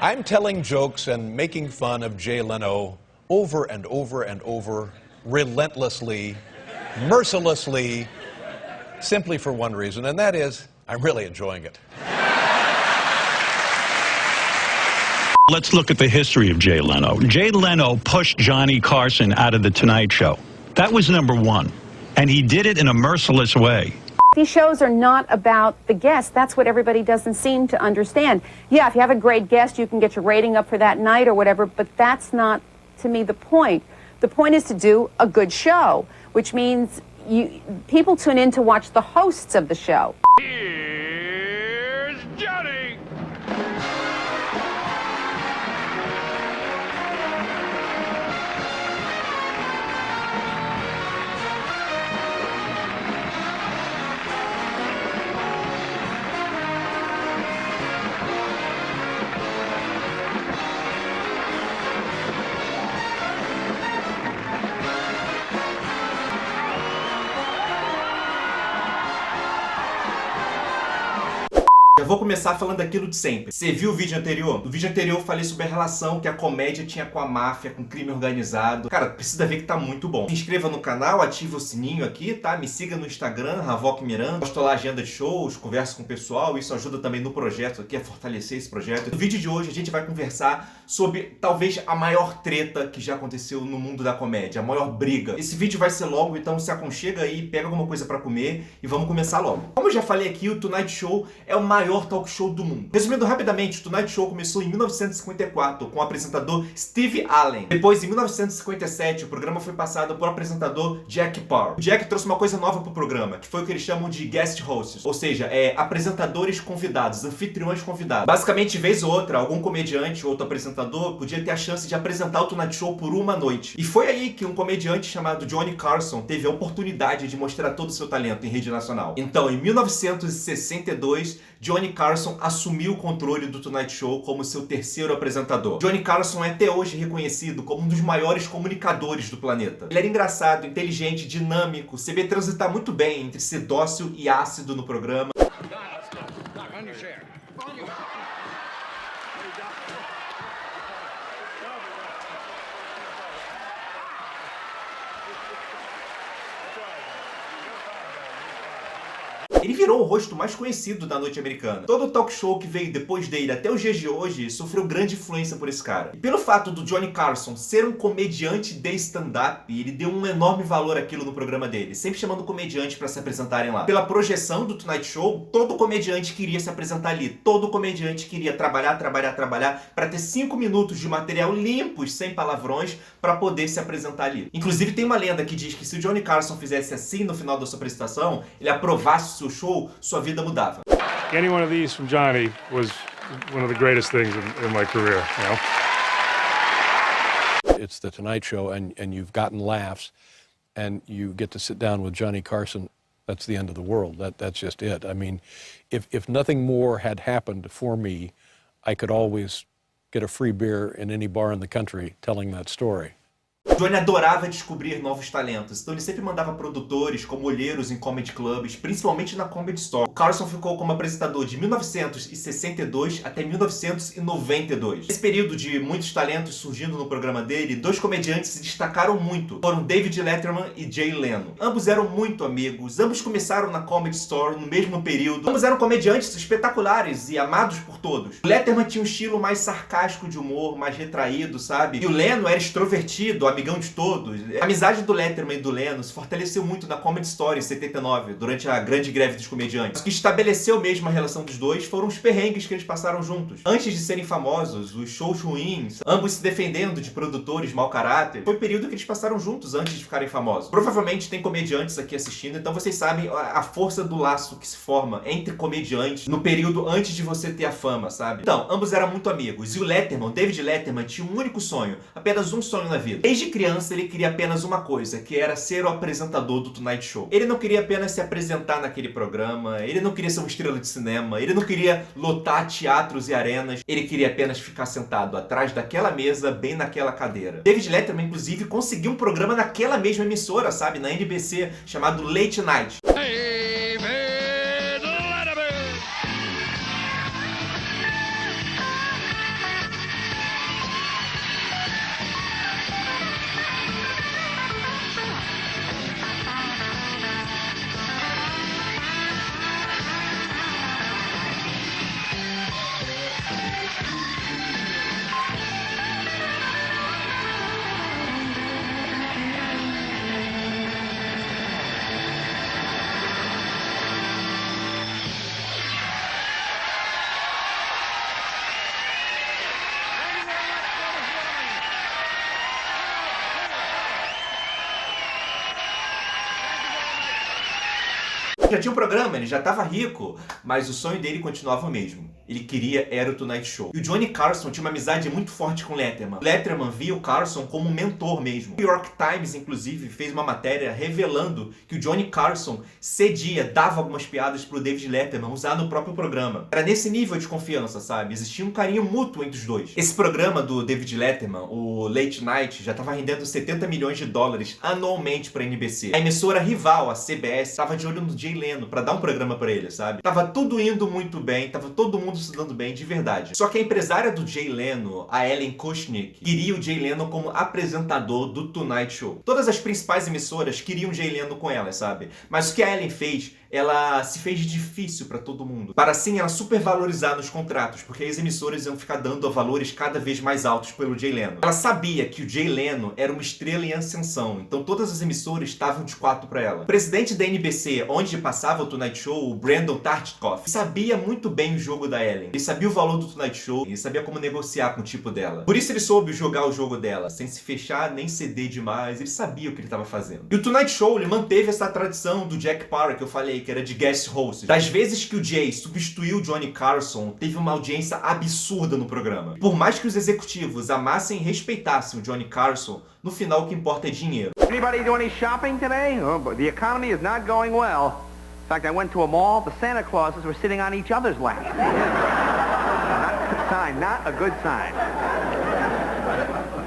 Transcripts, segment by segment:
I'm telling jokes and making fun of Jay Leno over and over and over, relentlessly, mercilessly, simply for one reason, and that is, I'm really enjoying it. Let's look at the history of Jay Leno. Jay Leno pushed Johnny Carson out of The Tonight Show. That was number one, and he did it in a merciless way. These shows are not about the guest. That's what everybody doesn't seem to understand. Yeah, if you have a great guest, you can get your rating up for that night or whatever, but that's not, to me, the point. The point is to do a good show, which means people tune in to watch the hosts of the show. Here's Johnny! Eu vou começar falando daquilo de sempre. Você viu o vídeo anterior? No vídeo anterior eu falei sobre a relação que a comédia tinha com a máfia, com o crime organizado. Cara, precisa ver que tá muito bom. Se inscreva no canal, ative o sininho aqui, tá? Me siga no Instagram, Havok Miranda. Posto lá a agenda de shows, converso com o pessoal. Isso ajuda também no projeto aqui, a fortalecer esse projeto. No vídeo de hoje a gente vai conversar sobre talvez a maior treta que já aconteceu no mundo da comédia, a maior briga. Esse vídeo vai ser longo, então se aconchega aí, pega alguma coisa pra comer e vamos começar logo. Como eu já falei aqui, o Tonight Show é o maior talk show do mundo. Resumindo rapidamente, o Tonight Show começou em 1954 com o apresentador Steve Allen. Depois, em 1957, o programa foi passado por apresentador Jack Paar. O Jack trouxe uma coisa nova pro programa, que foi o que eles chamam de guest hosts, ou seja, apresentadores convidados, anfitriões convidados. Basicamente, vez ou outra, algum comediante ou outro apresentador podia ter a chance de apresentar o Tonight Show por uma noite. E foi aí que um comediante chamado Johnny Carson teve a oportunidade de mostrar todo o seu talento em rede nacional. Então, em 1962, Johnny Carson assumiu o controle do Tonight Show como seu terceiro apresentador. Johnny Carson é até hoje reconhecido como um dos maiores comunicadores do planeta. Ele era engraçado, inteligente, dinâmico, sabia transitar muito bem entre ser dócil e ácido no programa. Ele virou o rosto mais conhecido da noite americana. Todo o talk show que veio depois dele até os dias de hoje sofreu grande influência por esse cara. E pelo fato do Johnny Carson ser um comediante de stand-up, ele deu um enorme valor àquilo no programa dele, sempre chamando comediantes para se apresentarem lá. Pela projeção do Tonight Show, todo comediante queria se apresentar ali. Todo comediante queria trabalhar para ter 5 minutos de material limpos, sem palavrões, para poder se apresentar ali. Inclusive tem uma lenda que diz que se o Johnny Carson fizesse assim no final da sua apresentação, ele aprovasse o seu show, sua vida mudava. Any one of these from Johnny was one of the greatest things in my career, you know? It's the Tonight Show, and you've gotten laughs, and you get to sit down with Johnny Carson. That's the end of the world. That's just it. I mean, if nothing more had happened for me, I could always get a free beer in any bar in the country telling that story. Johnny adorava descobrir novos talentos, então ele sempre mandava produtores como olheiros em comedy clubs, principalmente na Comedy Store. O Carson ficou como apresentador de 1962 até 1992. Nesse período de muitos talentos surgindo no programa dele, dois comediantes se destacaram muito. Foram David Letterman e Jay Leno. Ambos eram muito amigos, ambos começaram na Comedy Store no mesmo período. Ambos eram comediantes espetaculares e amados por todos. O Letterman tinha um estilo mais sarcástico de humor, mais retraído, sabe? E o Leno era extrovertido, amigão de todos. A amizade do Letterman e do Leno se fortaleceu muito na Comedy Store em 79, durante a grande greve dos comediantes. O que estabeleceu mesmo a relação dos dois foram os perrengues que eles passaram juntos. Antes de serem famosos, os shows ruins, ambos se defendendo de produtores mau caráter, foi o período que eles passaram juntos antes de ficarem famosos. Provavelmente tem comediantes aqui assistindo, então vocês sabem a força do laço que se forma entre comediantes no período antes de você ter a fama, sabe? Então, ambos eram muito amigos. E o Letterman, David Letterman, tinha um único sonho, apenas um sonho na vida. Desde criança ele queria apenas uma coisa, que era ser o apresentador do Tonight Show. Ele não queria apenas se apresentar naquele programa, ele não queria ser uma estrela de cinema, ele não queria lotar teatros e arenas, ele queria apenas ficar sentado atrás daquela mesa, bem naquela cadeira. David Letterman, inclusive, conseguiu um programa naquela mesma emissora, sabe, na NBC, chamado Late Night. Já tinha um programa, ele já tava rico, mas o sonho dele continuava o mesmo. Ele queria era o Tonight Show. E o Johnny Carson tinha uma amizade muito forte com o Letterman. O Letterman via o Carson como um mentor mesmo. O New York Times, inclusive, fez uma matéria revelando que o Johnny Carson cedia, dava algumas piadas pro David Letterman usar no próprio programa. Era nesse nível de confiança, sabe? Existia um carinho mútuo entre os dois. Esse programa do David Letterman, o Late Night, já estava rendendo 70 milhões de dólares anualmente pra NBC. A emissora rival, a CBS, estava de olho no Jay Leno pra dar um programa pra ele, sabe? Tava tudo indo muito bem, tava todo mundo se dando bem de verdade. Só que a empresária do Jay Leno, a Ellen Kushnick, queria o Jay Leno como apresentador do Tonight Show. Todas as principais emissoras queriam o Jay Leno com ela, sabe? Mas o que a Ellen fez, ela se fez difícil pra todo mundo. Para assim ela supervalorizar nos contratos, porque as emissoras iam ficar dando valores cada vez mais altos pelo Jay Leno. Ela sabia que o Jay Leno era uma estrela em ascensão, então todas as emissoras estavam de quatro pra ela. O presidente da NBC, onde passava o Tonight Show, o Brandon Tartikoff, sabia muito bem o jogo da Ellen. Ele sabia o valor do Tonight Show, ele sabia como negociar com o tipo dela. Por isso ele soube jogar o jogo dela, sem se fechar nem ceder demais, ele sabia o que ele estava fazendo. E o Tonight Show, ele manteve essa tradição do Jack Paar, que eu falei, que era de guest host. Das vezes que o Jay substituiu o Johnny Carson, teve uma audiência absurda no programa. Por mais que os executivos amassem e respeitassem o Johnny Carson, no final o que importa é dinheiro. Anybody do any shopping today? Oh, but the economy is not going well. In fact, I went to a mall, the Santa Clauses were sitting on each other's lap. Not a good sign.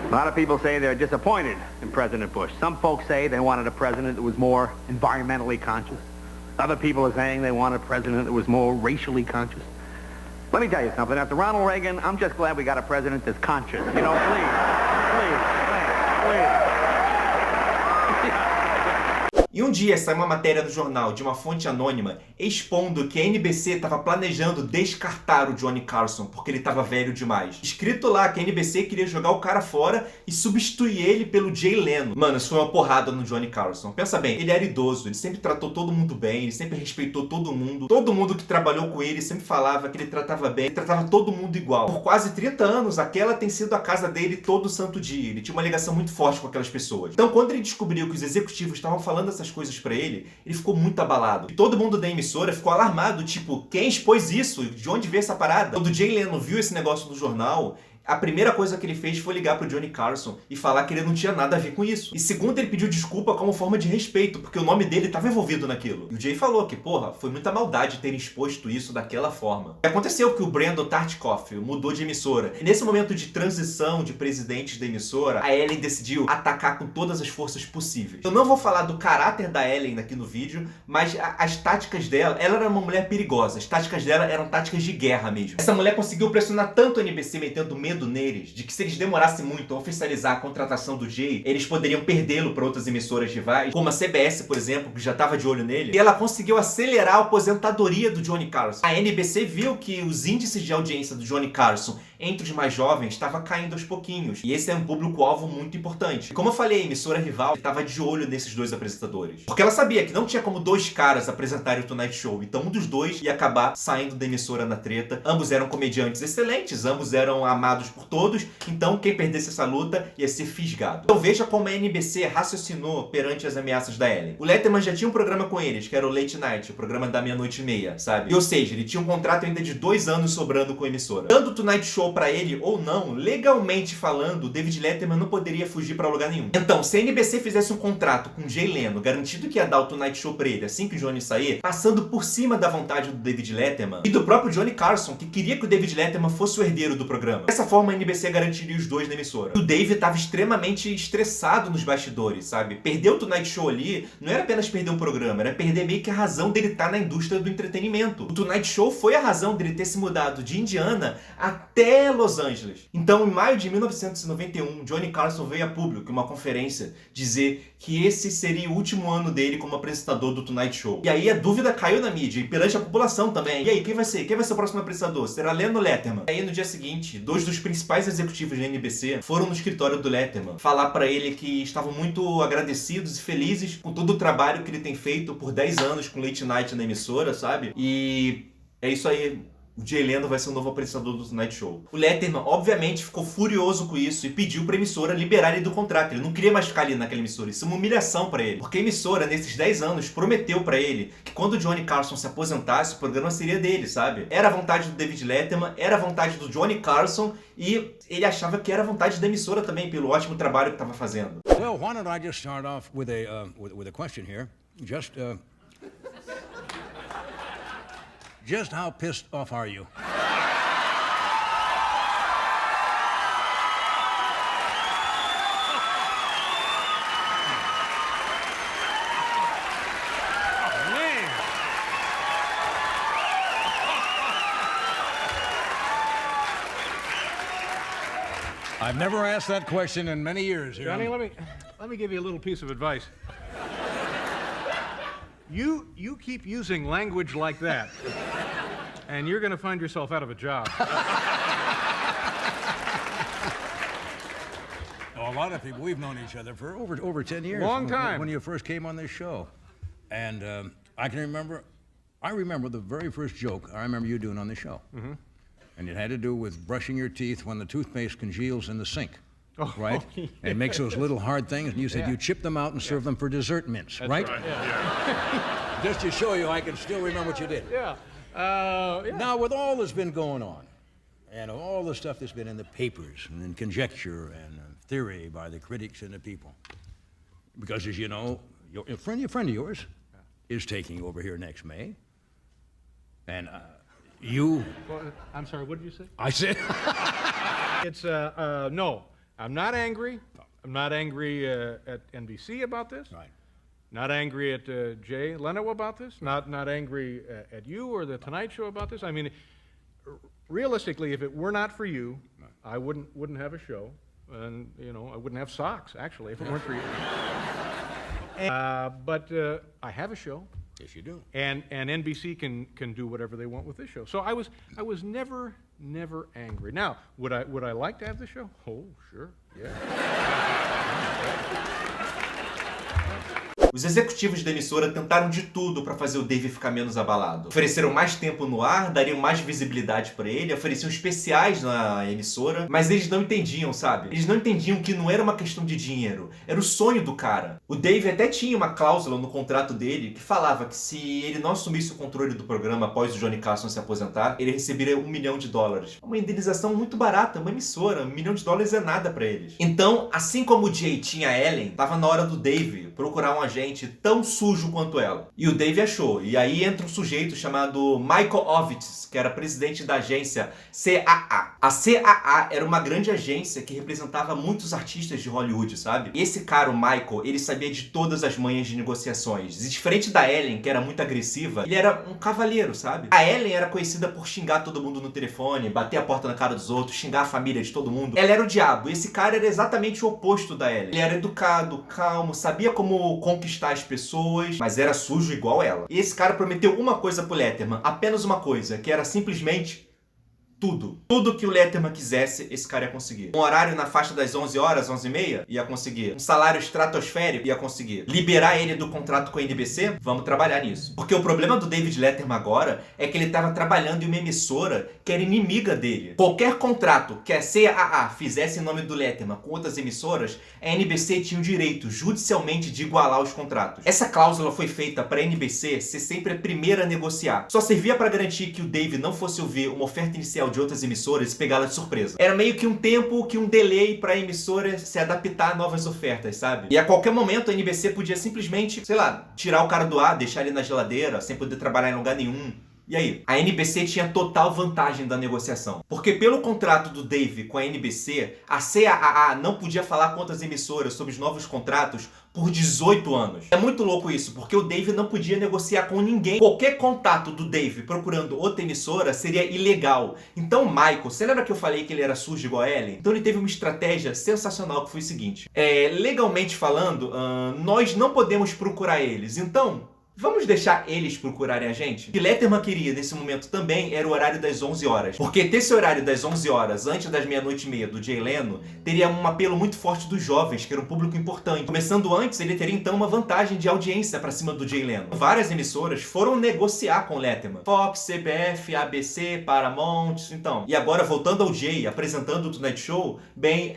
A lot of people say they're disappointed in President Bush. Some folks say they wanted a president that was more environmentally conscious. Other people are saying they want a president that was more racially conscious. Let me tell you something. After Ronald Reagan, I'm just glad we got a president that's conscious. You know, please. E um dia saiu uma matéria no jornal de uma fonte anônima expondo que a NBC estava planejando descartar o Johnny Carson porque ele estava velho demais. Escrito lá que a NBC queria jogar o cara fora e substituir ele pelo Jay Leno. Mano, isso foi uma porrada no Johnny Carson. Pensa bem, ele era idoso, ele sempre tratou todo mundo bem, ele sempre respeitou todo mundo. Todo mundo que trabalhou com ele sempre falava que ele tratava bem, ele tratava todo mundo igual. Por quase 30 anos, aquela tem sido a casa dele todo santo dia. Ele tinha uma ligação muito forte com aquelas pessoas. Então, quando ele descobriu que os executivos estavam falando essas coisas pra ele ficou muito abalado. E todo mundo da emissora ficou alarmado, tipo, quem expôs isso? De onde veio essa parada? Quando o Jay Leno viu esse negócio no jornal, a primeira coisa que ele fez foi ligar pro Johnny Carson e falar que ele não tinha nada a ver com isso. E segundo, ele pediu desculpa como forma de respeito, porque o nome dele estava envolvido naquilo. E o Jay falou que, porra, foi muita maldade terem exposto isso daquela forma. E aconteceu que o Brandon Tartikoff mudou de emissora. E nesse momento de transição de presidentes da emissora, a Ellen decidiu atacar com todas as forças possíveis. Eu não vou falar do caráter da Ellen aqui no vídeo, mas as táticas dela, ela era uma mulher perigosa. As táticas dela eram táticas de guerra mesmo. Essa mulher conseguiu pressionar tanto a NBC, metendo medo neles, de que se eles demorassem muito a oficializar a contratação do Jay, eles poderiam perdê-lo para outras emissoras rivais, como a CBS, por exemplo, que já estava de olho nele, e ela conseguiu acelerar a aposentadoria do Johnny Carson. A NBC viu que os índices de audiência do Johnny Carson entre os mais jovens estava caindo aos pouquinhos, e esse é um público-alvo muito importante. E como eu falei, a emissora rival estava de olho nesses dois apresentadores, porque ela sabia que não tinha como dois caras apresentarem o Tonight Show, então um dos dois ia acabar saindo da emissora na treta. Ambos eram comediantes excelentes, ambos eram amados por todos, então quem perdesse essa luta ia ser fisgado. Então veja como a NBC raciocinou perante as ameaças da Ellen. O Letterman já tinha um programa com eles, que era o Late Night, o programa da meia-noite e meia, sabe? E, ou seja, ele tinha um contrato ainda de 2 anos sobrando com a emissora. Dando o Tonight Show pra ele ou não, legalmente falando, o David Letterman não poderia fugir pra lugar nenhum. Então, se a NBC fizesse um contrato com o Jay Leno, garantido que ia dar o Tonight Show pra ele assim que o Johnny sair, passando por cima da vontade do David Letterman e do próprio Johnny Carson, que queria que o David Letterman fosse o herdeiro do programa. Dessa forma, a NBC garantiria os dois na emissora. O David estava extremamente estressado nos bastidores, sabe? Perder o Tonight Show ali não era apenas perder o programa, era perder meio que a razão dele estar na indústria do entretenimento. O Tonight Show foi a razão dele ter se mudado de Indiana até Los Angeles. Então, em maio de 1991, Johnny Carson veio a público em uma conferência dizer que esse seria o último ano dele como apresentador do Tonight Show. E aí a dúvida caiu na mídia e perante a população também. E aí, quem vai ser? Quem vai ser o próximo apresentador? Será Leno ou Letterman? E aí, no dia seguinte, 2 dos principais executivos da NBC foram no escritório do Letterman falar pra ele que estavam muito agradecidos e felizes com todo o trabalho que ele tem feito por 10 anos com Late Night na emissora, sabe? E é isso aí. o Jay Leno vai ser o novo apresentador do Tonight Show. O Letterman, obviamente, ficou furioso com isso e pediu pra emissora liberar ele do contrato. Ele não queria mais ficar ali naquela emissora. Isso é uma humilhação pra ele. Porque a emissora, nesses 10 anos, prometeu pra ele que quando o Johnny Carson se aposentasse, o programa seria dele, sabe? Era a vontade do David Letterman, era a vontade do Johnny Carson e ele achava que era a vontade da emissora também, pelo ótimo trabalho que estava fazendo. Well, why don't I just start off with a question here? Just how pissed off are you? I've never asked that question in many years. Johnny, let me give you a little piece of advice. You keep using language like that, and you're going to find yourself out of a job. Oh, a lot of people, we've known each other for over 10 years. Long time. When you first came on this show. And I remember the very first joke I remember you doing on the show. Mm-hmm. And it had to do with brushing your teeth when the toothpaste congeals in the sink. Oh, right? yes. And it makes those little hard things, and you said you chip them out and serve them for dessert mints, That's right? Yeah. Just to show you I can still remember what you did. Yeah. Now, with all that's been going on, and all the stuff that's been in the papers, and in conjecture and theory by the critics and the people, because as you know, a friend of yours is taking over here next May, and you... Well, I'm sorry, what did you say? I said... It's, no, I'm not angry. I'm not angry at NBC about this. Right. Not angry at Jay Leno about this. Not angry at you or the Tonight Show about this. I mean, realistically, if it were not for you, I wouldn't have a show, and I wouldn't have socks actually if it weren't for you. But I have a show. Yes, you do. And NBC can do whatever they want with this show. So I was never angry. Now, would I like to have the show? Oh, sure. Yeah. Os executivos da emissora tentaram de tudo para fazer o Dave ficar menos abalado. Ofereceram mais tempo no ar, dariam mais visibilidade para ele, ofereciam especiais na emissora, mas eles não entendiam, sabe? Eles não entendiam que não era uma questão de dinheiro, era o sonho do cara. O Dave até tinha uma cláusula no contrato dele que falava que se ele não assumisse o controle do programa após o Johnny Carson se aposentar, ele receberia $1 milhão. Uma indenização muito barata, uma emissora, $1 milhão é nada para eles. Então, assim como o Jay tinha a Ellen, tava na hora do Dave procurar um agente tão sujo quanto ela. E o Dave achou. E aí entra um sujeito chamado Michael Ovitz, que era presidente da agência CAA. A CAA era uma grande agência que representava muitos artistas de Hollywood, sabe? E esse cara, o Michael, ele sabia de todas as manhas de negociações. E diferente da Ellen, que era muito agressiva, ele era um cavalheiro, sabe? A Ellen era conhecida por xingar todo mundo no telefone, bater a porta na cara dos outros, xingar a família de todo mundo. Ela era o diabo. E esse cara era exatamente o oposto da Ellen. Ele era educado, calmo, sabia como conquistar as pessoas, mas era sujo igual ela. E esse cara prometeu uma coisa pro Letterman, apenas uma coisa, que era simplesmente tudo. Tudo que o Letterman quisesse, esse cara ia conseguir. Um horário na faixa das 11 horas, 11h30, ia conseguir. Um salário estratosférico, ia conseguir. Liberar ele do contrato com a NBC? Vamos trabalhar nisso. Porque o problema do David Letterman agora é que ele estava trabalhando em uma emissora que era inimiga dele. Qualquer contrato que a CAA fizesse em nome do Letterman com outras emissoras, a NBC tinha o direito, judicialmente, de igualar os contratos. Essa cláusula foi feita para a NBC ser sempre a primeira a negociar. Só servia para garantir que o Dave não fosse ouvir uma oferta inicial de outras emissoras e pegá-la de surpresa. Era meio que um tempo, que um delay para a emissora se adaptar a novas ofertas, sabe? E a qualquer momento a NBC podia simplesmente, sei lá, tirar o cara do ar, deixar ele na geladeira, sem poder trabalhar em lugar nenhum. E aí? A NBC tinha total vantagem da negociação. Porque pelo contrato do Dave com a NBC, a CAA não podia falar com outras emissoras sobre os novos contratos por 18 anos. É muito louco isso, porque o Dave não podia negociar com ninguém. Qualquer contato do Dave procurando outra emissora seria ilegal. Então, Michael, você lembra que eu falei que ele era sujo igual a Ellen? Então ele teve uma estratégia sensacional que foi o seguinte. Legalmente falando, nós não podemos procurar eles. Então, Vamos deixar eles procurarem a gente? O que Letterman queria nesse momento também era o horário das 11 horas. Porque ter esse horário das 11 horas antes das meia-noite e meia do Jay Leno teria um apelo muito forte dos jovens, que era um público importante. Começando antes, ele teria então uma vantagem de audiência pra cima do Jay Leno. Várias emissoras foram negociar com Letterman. Fox, CBS, ABC, Paramount, então. E agora, voltando ao Jay, apresentando o Tonight Show, bem,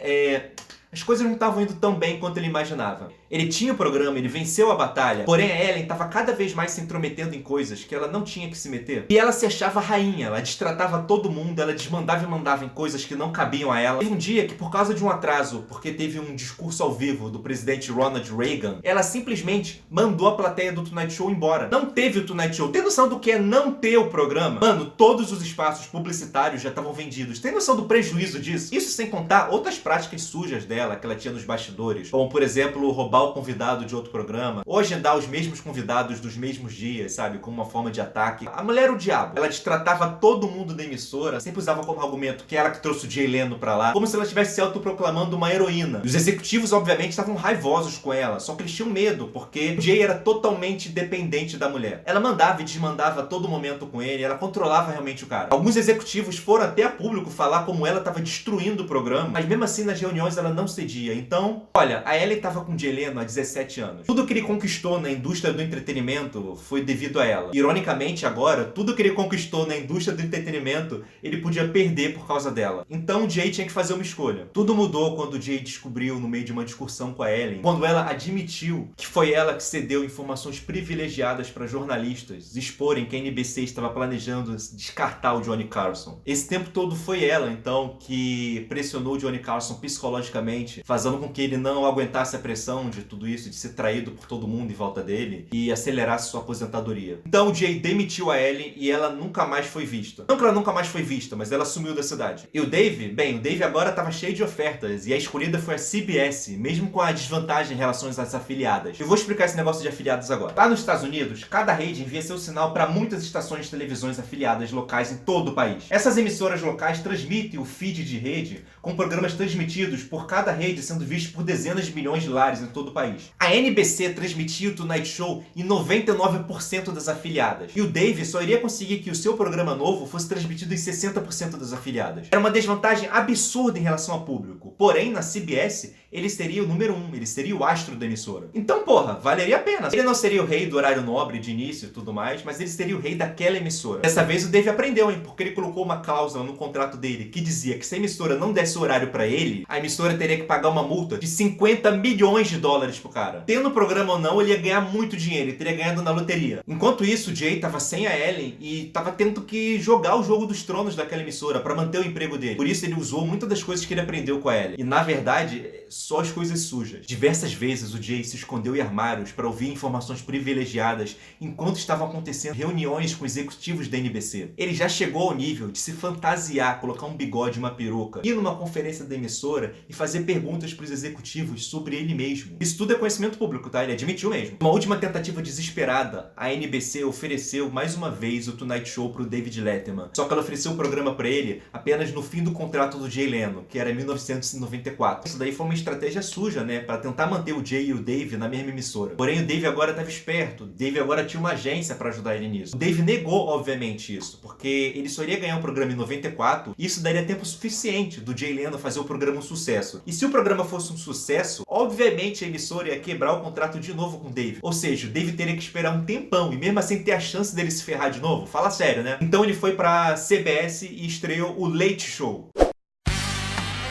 as coisas não estavam indo tão bem quanto ele imaginava. Ele tinha o programa, ele venceu a batalha, porém a Ellen estava cada vez mais se intrometendo em coisas que ela não tinha que se meter. E ela se achava rainha, ela destratava todo mundo, ela desmandava e mandava em coisas que não cabiam a ela. Teve um dia que, por causa de um atraso, porque teve um discurso ao vivo do presidente Ronald Reagan, ela simplesmente mandou a plateia do Tonight Show embora. Não teve o Tonight Show. Tem noção do que é não ter o programa? Mano, todos os espaços publicitários já estavam vendidos. Tem noção do prejuízo disso? Isso sem contar outras práticas sujas dela, que ela tinha nos bastidores, como, por exemplo, roubar o convidado de outro programa, ou agendar os mesmos convidados dos mesmos dias, sabe, como uma forma de ataque. A mulher era o diabo. Ela destratava todo mundo da emissora, sempre usava como argumento que ela que trouxe o Jay Leno pra lá, como se ela estivesse se autoproclamando uma heroína. Os executivos, obviamente, estavam raivosos com ela, só que eles tinham medo, porque o Jay era totalmente dependente da mulher. Ela mandava e desmandava a todo momento com ele, ela controlava realmente o cara. Alguns executivos foram até a público falar como ela estava destruindo o programa, mas mesmo assim nas reuniões ela não cedia. Então, olha, a Ellie estava com o Jay Leno há 17 anos. Tudo que ele conquistou na indústria do entretenimento foi devido a ela. Ironicamente, agora, tudo que ele conquistou na indústria do entretenimento, ele podia perder por causa dela. Então o Jay tinha que fazer uma escolha. Tudo mudou quando o Jay descobriu, no meio de uma discussão com a Ellen, quando ela admitiu que foi ela que cedeu informações privilegiadas para jornalistas exporem que a NBC estava planejando descartar o Johnny Carson. Esse tempo todo foi ela, então, que pressionou o Johnny Carson psicologicamente, fazendo com que ele não aguentasse a pressão de tudo isso, de ser traído por todo mundo em volta dele e acelerasse sua aposentadoria. Então o Jay demitiu a Ellen e ela nunca mais foi vista. Não que ela nunca mais foi vista, mas ela sumiu da cidade. E o Dave? Bem, o Dave agora estava cheio de ofertas e a escolhida foi a CBS, mesmo com a desvantagem em relação às afiliadas. Eu vou explicar esse negócio de afiliados agora. Lá nos Estados Unidos, cada rede envia seu sinal para muitas estações de televisões afiliadas locais em todo o país. Essas emissoras locais transmitem o feed de rede com programas transmitidos por cada rede sendo vistos por dezenas de milhões de lares em todo o país. A NBC transmitia o Tonight Show em 99% das afiliadas. E o Dave só iria conseguir que o seu programa novo fosse transmitido em 60% das afiliadas. Era uma desvantagem absurda em relação ao público. Porém, na CBS, ele seria o número 1, ele seria o astro da emissora. Então, porra, valeria a pena. Ele não seria o rei do horário nobre de início e tudo mais, mas ele seria o rei daquela emissora. Dessa vez o Dave aprendeu, hein, porque ele colocou uma cláusula no contrato dele que dizia que se a emissora não desse o horário pra ele, a emissora teria que pagar uma multa de 50 milhões de dólares pro cara. Tendo o programa ou não, ele ia ganhar muito dinheiro, ele teria ganhado na loteria. Enquanto isso, o Jay tava sem a Ellen e tava tendo que jogar o jogo dos tronos daquela emissora pra manter o emprego dele. Por isso ele usou muitas das coisas que ele aprendeu com a Ellen. E na verdade, só as coisas sujas. Diversas vezes o Jay se escondeu em armários para ouvir informações privilegiadas enquanto estavam acontecendo reuniões com executivos da NBC. Ele já chegou ao nível de se fantasiar, colocar um bigode e uma peruca, ir numa conferência da emissora e fazer perguntas para os executivos sobre ele mesmo. Isso tudo é conhecimento público, tá? Ele admitiu mesmo. Uma última tentativa desesperada, a NBC ofereceu mais uma vez o Tonight Show pro David Letterman. Só que ela ofereceu o programa para ele apenas no fim do contrato do Jay Leno, que era em 1994. Isso daí foi uma estratégia suja, né? Para tentar manter o Jay e o Dave na mesma emissora. Porém, o Dave agora estava esperto. O Dave agora tinha uma agência para ajudar ele nisso. O Dave negou, obviamente, isso, porque ele só iria ganhar o programa em 94 e isso daria tempo suficiente do Jay Leno fazer o programa um sucesso. E se o programa fosse um sucesso, obviamente a emissora ia quebrar o contrato de novo com o Dave. Ou seja, o Dave teria que esperar um tempão e mesmo assim ter a chance dele se ferrar de novo. Fala sério, né? Então ele foi pra CBS e estreou o Late Show.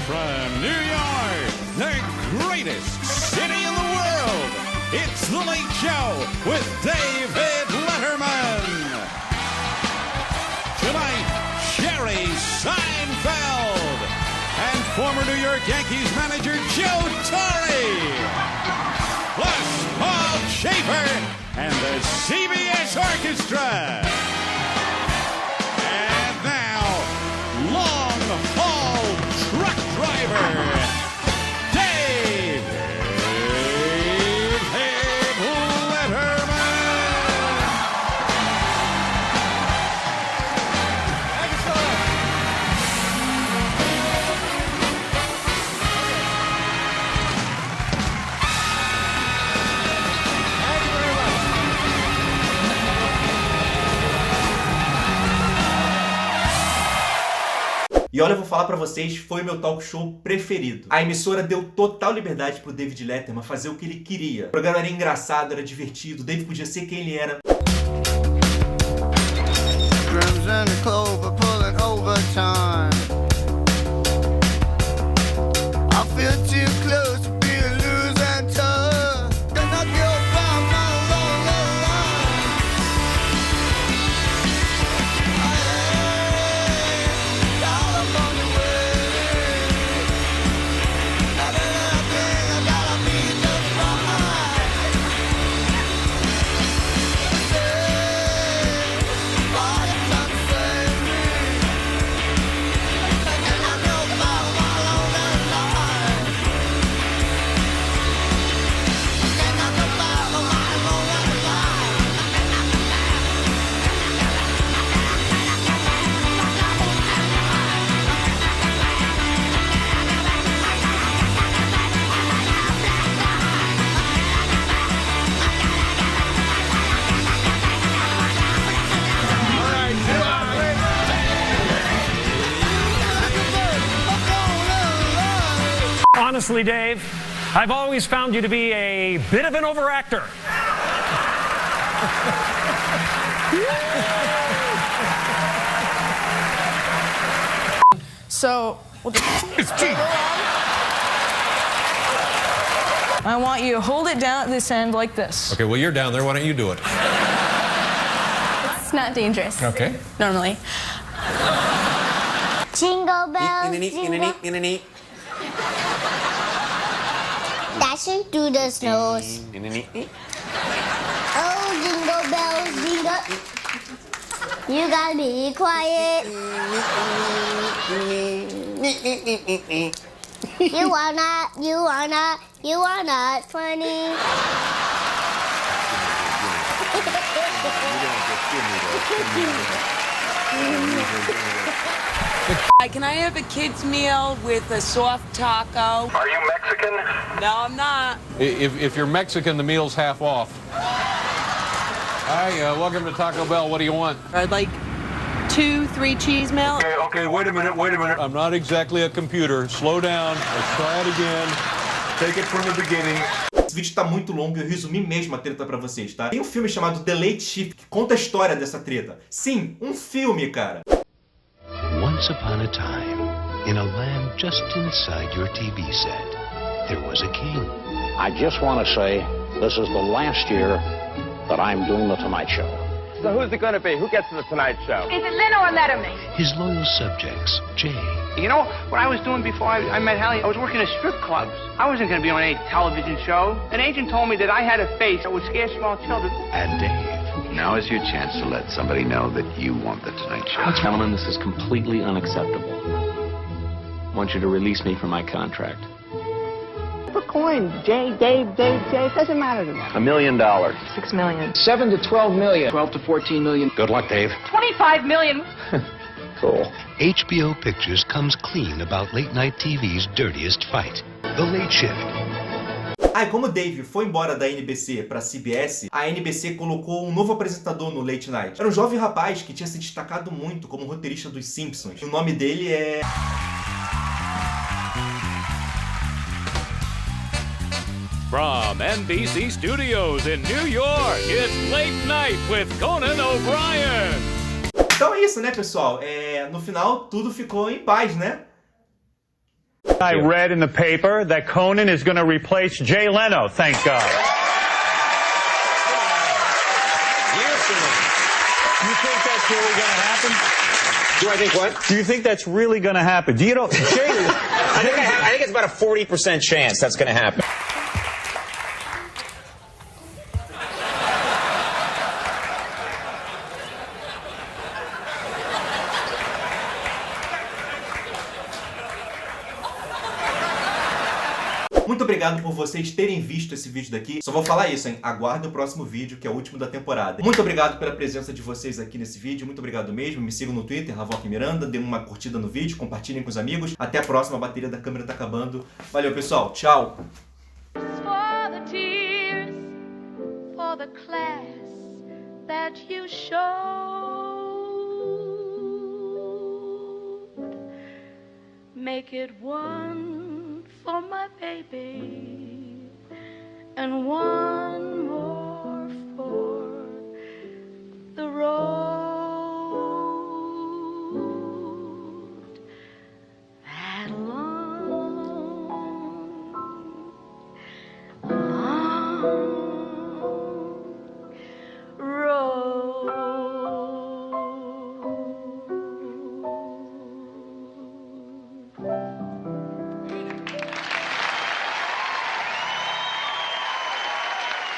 From New York, the greatest city in the world, it's The Late Show with David Letterman. Tonight, Jerry Seinfeld and former New York Yankees manager Joe Torre, plus Paul Schaefer and the CBS Orchestra. And now, long-haul truck driver, David Letterman. olha, eu vou falar pra vocês, foi o meu talk show preferido. A emissora deu total liberdade pro David Letterman fazer o que ele queria. O programa era engraçado, era divertido, o David podia ser quem ele era. Drums and clover pulling overtime. I feel too close to be a losing touch. And I go down my lonely line. All up on the way. And then I think I gotta be just fine. Why you trying to save me? And I know about my lonely line. And I know about my lonely line. Honestly, Dave, I've always found you to be a bit of an overactor. So, I want you to hold it down at this end like this. Okay, well, you're down there. Why don't you do it? It's not dangerous. Okay. Normally. Jingle bells, jingle. Dashing through the snows. Oh, jingle bells, jingle. You gotta be quiet. You are not funny. Can I have a kid's meal with a soft taco? Are you Mexican? No, I'm not. If you're Mexican, the meal's half off. Hi, welcome to Taco Bell. What do you want? I'd like 2 3-cheese meal. Okay, wait a minute. I'm not exactly a computer. Slow down. Let's try it again. Take it from the beginning. Esse vídeo tá muito longo e eu resumi mesmo a treta pra vocês, tá? Tem um filme chamado The Late Shift que conta a história dessa treta. Sim, um filme, cara. Once upon a time, in a land just inside your TV set, there was a king. I just want to say this is the last year that I'm doing The Tonight Show. So who's it going to be? Who gets to The Tonight Show? Is it Leno or Letterman? His loyal subjects, Jay. You know what I was doing before I met Hallie? I was working at strip clubs. I wasn't going to be on any television show. An agent told me that I had a face that would scare small children. And Dave. Now is your chance to let somebody know that you want The Tonight Show. Gentlemen, this is completely unacceptable. I want you to release me from my contract. Flip a coin. Jay, Dave. It doesn't matter to me. $1 million. $6 million. 7 to 12 million. 12 to 14 million. Good luck, Dave. $25 million. Cool. HBO Pictures comes clean about late-night TV's dirtiest fight, The Late Shift. Ah, e como o Dave foi embora da NBC pra CBS, a NBC colocou um novo apresentador no Late Night. Era um jovem rapaz que tinha se destacado muito como roteirista dos Simpsons. E o nome dele é... From NBC Studios in New York, it's Late Night with Conan O'Brien. Então é isso, né, pessoal? No final, tudo ficou em paz, né? I read in the paper that Conan is going to replace Jay Leno, thank God. You think that's really going to happen? Do I think what? Do you think that's really going to happen? Do you know, Jay? I think it's about a 40% chance that's going to happen. Muito obrigado por vocês terem visto esse vídeo daqui. Só vou falar isso, hein? Aguardem o próximo vídeo, que é o último da temporada. Muito obrigado pela presença de vocês aqui nesse vídeo. Muito obrigado mesmo. Me sigam no Twitter, Havok Miranda. Dêem uma curtida no vídeo, compartilhem com os amigos. Até a próxima, a bateria da câmera tá acabando. Valeu, pessoal. Tchau. For the tears, for the class that you showed, Make it one for my baby and one